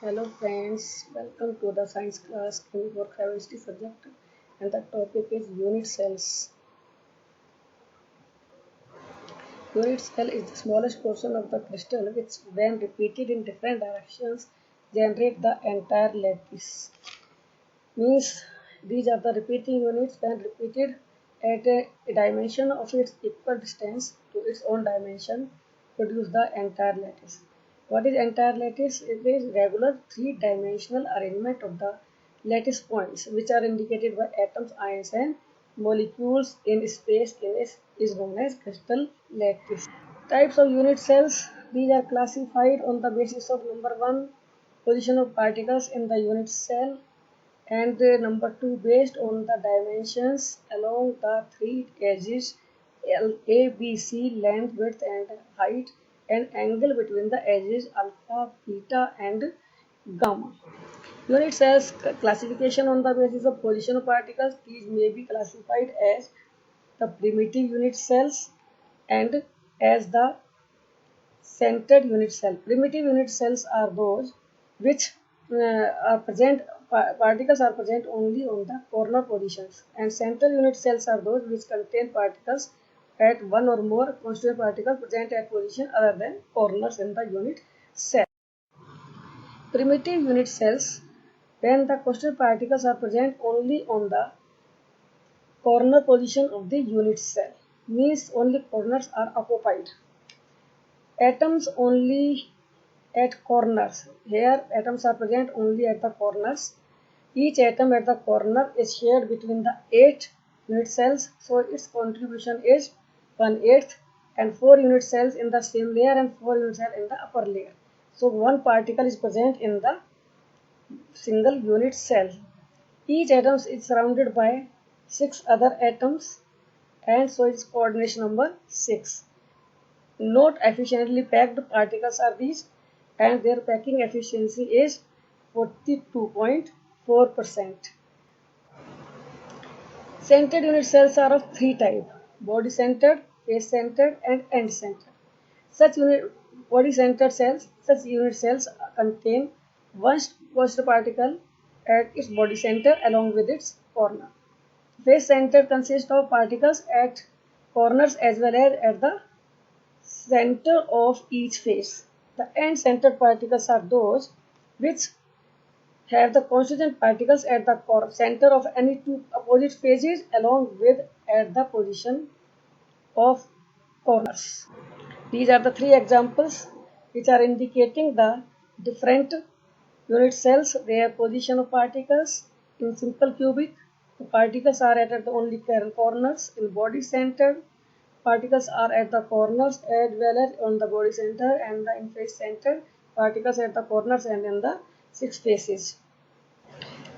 Hello friends, welcome to the science class in for chemistry subject and the topic is unit cells. Unit cell is the smallest portion of the crystal which when repeated in different directions generate the entire lattice. Means these are the repeating units when repeated at a dimension of its equal distance to its own dimension produce the entire lattice. What is entire lattice? It is regular three-dimensional arrangement of the lattice points which are indicated by atoms, ions and molecules in space is known as crystal lattice. Types of unit cells. These are classified on the basis of number 1 position of particles in the unit cell and number 2 based on the dimensions along the three edges A, B, C, length, width and height and angle between the edges alpha, beta and gamma. Unit cells classification on the basis of position of particles. These may be classified as the primitive unit cells and as the centered unit cell. Primitive unit cells are those which are present, particles are present only on the corner positions, and central unit cells are those which contain particles at one or more constituent particles present at position other than corners in the unit cell. Primitive unit cells, when the constituent particles are present only on the corner position of the unit cell, means only corners are occupied. Atoms only at corners. Here atoms are present only at the corners. Each atom at the corner is shared between the 8 unit cells, so its contribution is 1/8 and 4 unit cells in the same layer and 4 unit cells in the upper layer. So one particle is present in the single unit cell. Each atom is surrounded by 6 other atoms and so its coordination number 6. Not efficiently packed particles are these and their packing efficiency is 42.4%. Centered unit cells are of three types: body centered, face centered and end centered. Such unit cells contain one positive particle at its body center along with its corner. Face centered consists of particles at corners as well as at the center of each face. The end-centered particles are those which have the constituent particles at the center of any two opposite faces along with at the position of corners. These are the three examples which are indicating the different unit cells, their position of particles. In simple cubic, the particles are at the only corners. In body centered, particles are at the corners as well as on the body center, and the in face center particles at the corners and in the six faces.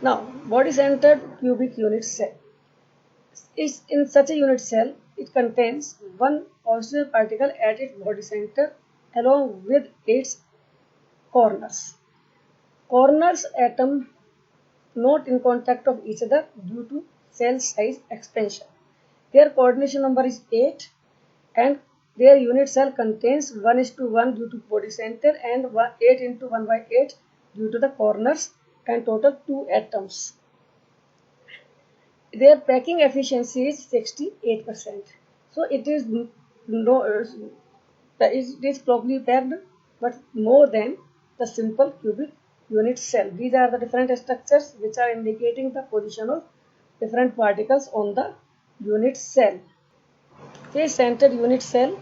Now, body centered cubic unit cell is in such a unit cell. It contains one positive particle at its body center along with its corners. Corners atom not in contact of each other due to cell size expansion. Their coordination number is 8 and their unit cell contains 1:1 due to body center and 8 into 1/8 due to the corners and total 2 atoms. Their packing efficiency is 68%. So it is properly packed but more than the simple cubic unit cell. These are the different structures which are indicating the position of different particles on the unit cell. Face-centered unit cell.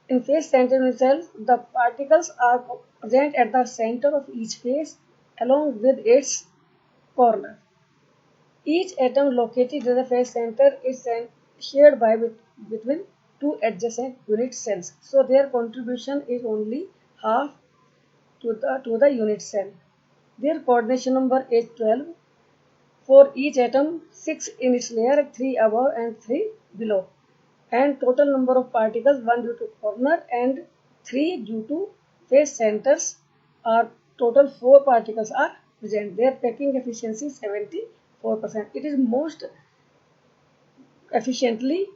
In face-centered unit cell, the particles are present at the center of each face along with its corner. Each atom located at the face center is shared between two adjacent unit cells. So their contribution is only half to the unit cell. Their coordination number is 12. For each atom, 6 in its layer, 3 above and 3 below. And total number of particles 1 due to corner and 3 due to face centers are total 4 particles are present. Their packing efficiency is 74%. It is most efficiently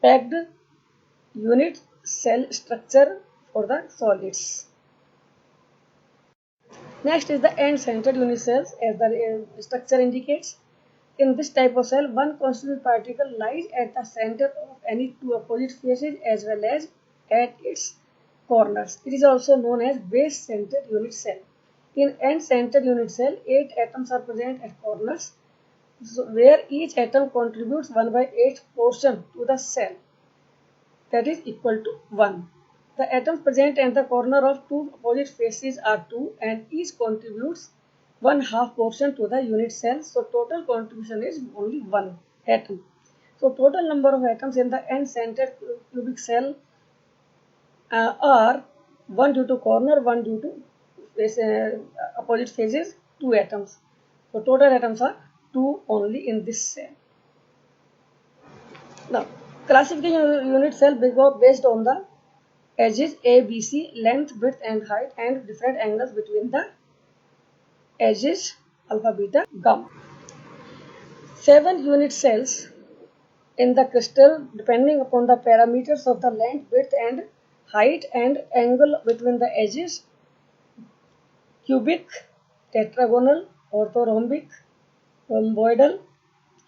packed unit cell structure for the solids. Next is the end-centered unit cells, as the structure indicates. In this type of cell, one constituent particle lies at the center of any two opposite faces as well as at its corners. It is also known as base-centered unit cell. In end-centered unit cell, 8 atoms are present at corners, where each atom contributes 1/8 portion to the cell, that is equal to 1. The atoms present at the corner of two opposite faces are 2 and each contributes 1/2 portion to the unit cell. So total contribution is only 1 atom. So total number of atoms in the end-centered cubic cell are 1 due to corner, 1 due to opposite faces, 2 atoms. So total atoms are 2 only in this cell. Now, classification unit cell based on the edges A, B, C, length, width and height and different angles between the edges alpha, beta, gamma. 7 unit cells in the crystal depending upon the parameters of the length, width and height and angle between the edges: cubic, tetragonal, orthorhombic, rhomboidal,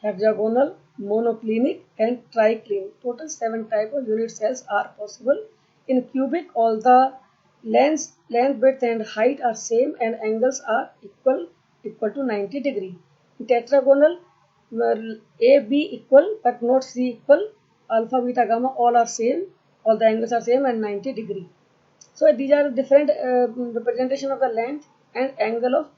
hexagonal, monoclinic and triclinic. Total 7 types of unit cells are possible. In cubic, all the length, width and height are same and angles are equal to 90 degree. In tetragonal, A, B equal but not C equal, alpha, beta, gamma all are same, all the angles are same and 90 degree. So these are different representation of the length and angle of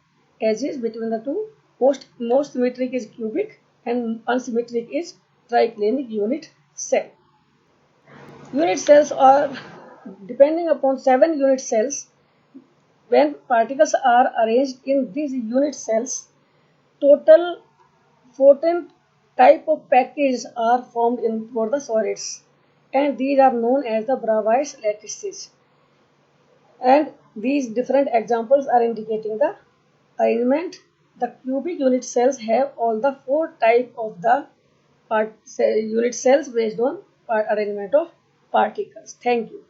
edges between the two. Most symmetric is cubic and unsymmetric is triclinic unit cell. Unit cells are depending upon 7 unit cells. When particles are arranged in these unit cells, total 14 type of packages are formed for the solids, and these are known as the Bravais lattices. And these different examples are indicating the arrangement. The cubic unit cells have all the 4 type of the unit cells based on arrangement of particles. Thank you.